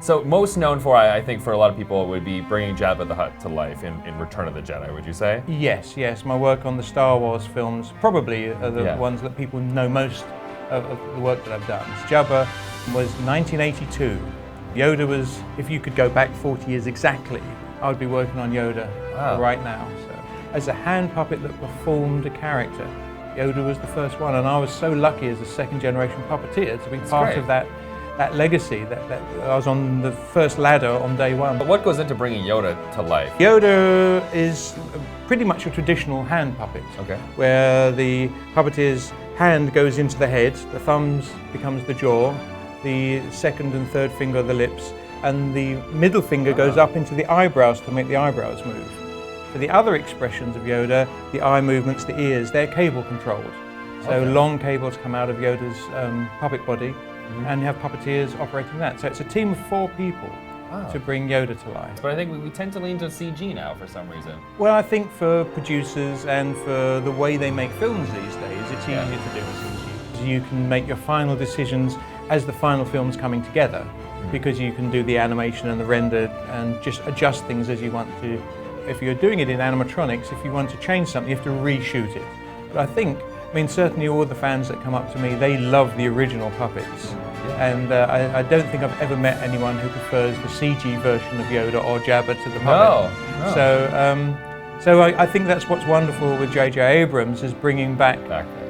So most known for, I think for a lot of people, would be bringing Jabba the Hutt to life in Return of the Jedi, would you say? Yes, yes. My work on the Star Wars films probably are the ones that people know most of the work that I've done. Jabba was 1982. Yoda was, if you could go back 40 years exactly, I would be working on Yoda right now. So, as a hand puppet that performed a character, Yoda was the first one, and I was so lucky as a second-generation puppeteer to be part of that legacy. That I was on the first ladder on day one. But what goes into bringing Yoda to life? Yoda is pretty much a traditional hand puppet, where the puppeteer's hand goes into the head, the thumbs becomes the jaw, the second and third finger are the lips, and the middle finger goes up into the eyebrows to make the eyebrows move. For the other expressions of Yoda, the eye movements, the ears, they're cable controlled. So long cables come out of Yoda's puppet body, and you have puppeteers operating that. So it's a team of 4 people to bring Yoda to life. But I think we tend to lean to CG now for some reason. Well, I think for producers and for the way they make films these days, it's easier to do with CG. You can make your final decisions as the final film's coming together, because you can do the animation and the render and just adjust things as you want to. If you're doing it in animatronics, if you want to change something, you have to reshoot it. But I mean, certainly all the fans that come up to me, they love the original puppets. And I don't think I've ever met anyone who prefers the CG version of Yoda or Jabba to the puppet. No. So I think that's what's wonderful with J.J. Abrams, is bringing back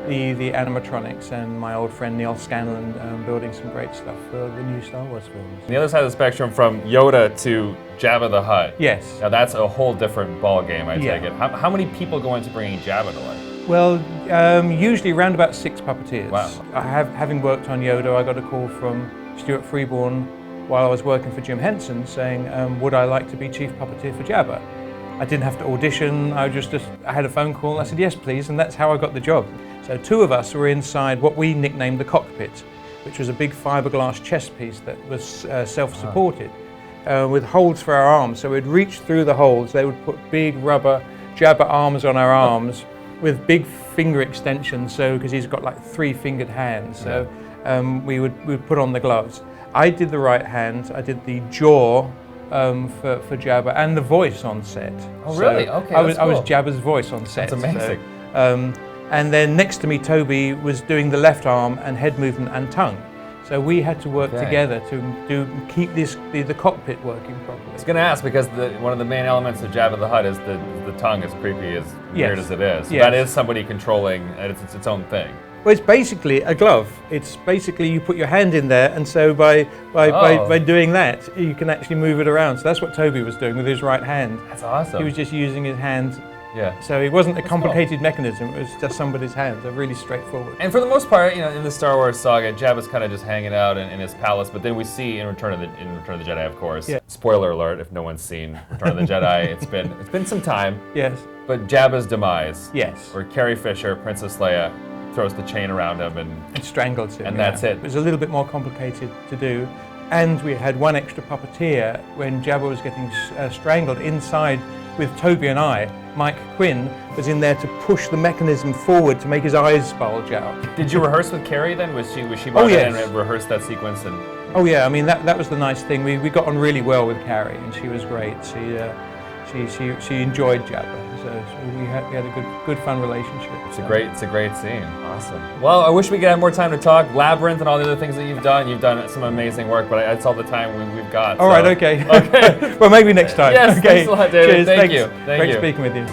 the animatronics, and my old friend Neil Scanlon building some great stuff for the new Star Wars films. The other side of the spectrum, from Yoda to Jabba the Hutt. Yes. Now that's a whole different ball game, I take it. How many people go into bringing Jabba to life? Well, usually around about 6 puppeteers. Wow. Having worked on Yoda, I got a call from Stuart Freeborn while I was working for Jim Henson saying, would I like to be chief puppeteer for Jabba? I didn't have to audition, I had a phone call, and I said yes please, and that's how I got the job. So 2 of us were inside what we nicknamed the cockpit, which was a big fiberglass chest piece that was self-supported, with holes for our arms. So we'd reach through the holes, they would put big rubber Jabba arms on our arms with big finger extensions, so because he's got like 3-fingered hands, so we would put on the gloves. I did the right hand, I did the jaw for Jabba, and the voice on set. Oh really? Okay, I was Jabba's voice on set. That's amazing. So, and then next to me, Toby was doing the left arm and head movement and tongue. So we had to work together to keep the cockpit working properly. I was going to ask, because one of the main elements of Jabba the Hutt is the tongue, as creepy, as weird as it is. So that is somebody controlling, it's its own thing. Well, it's basically a glove. It's basically you put your hand in there, and so by doing that, you can actually move it around. So that's what Toby was doing with his right hand. That's awesome. He was just using his hand. Yeah. So it wasn't a complicated mechanism, it was just somebody's hands. They're really straightforward. And for the most part, in the Star Wars saga, Jabba's kind of just hanging out in his palace, but then we see in Return of the Jedi, of course. Spoiler alert, if no one's seen Return of the Jedi, it's been some time. Yes. But Jabba's demise. Yes. Where Carrie Fisher, Princess Leia, throws the chain around him and strangles him. And that's it. It was a little bit more complicated to do. And we had one extra puppeteer when Jabba was getting strangled inside with Toby and I. Mike Quinn was in there to push the mechanism forward to make his eyes bulge out. Did you rehearse with Carrie then? Was she brought in and rehearsed that sequence? And oh yeah, I mean that was the nice thing. We got on really well with Carrie, and she was great. She enjoyed Jabba, so we had a good fun relationship. It's a great scene. Awesome. Well, I wish we could have more time to talk. Labyrinth and all the other things that you've done. You've done some amazing work, but that's all the time we've got. All right, okay. Well, maybe next time. Yes, okay. Thanks a lot, David. Cheers. Thank Thanks. you. Great speaking with you.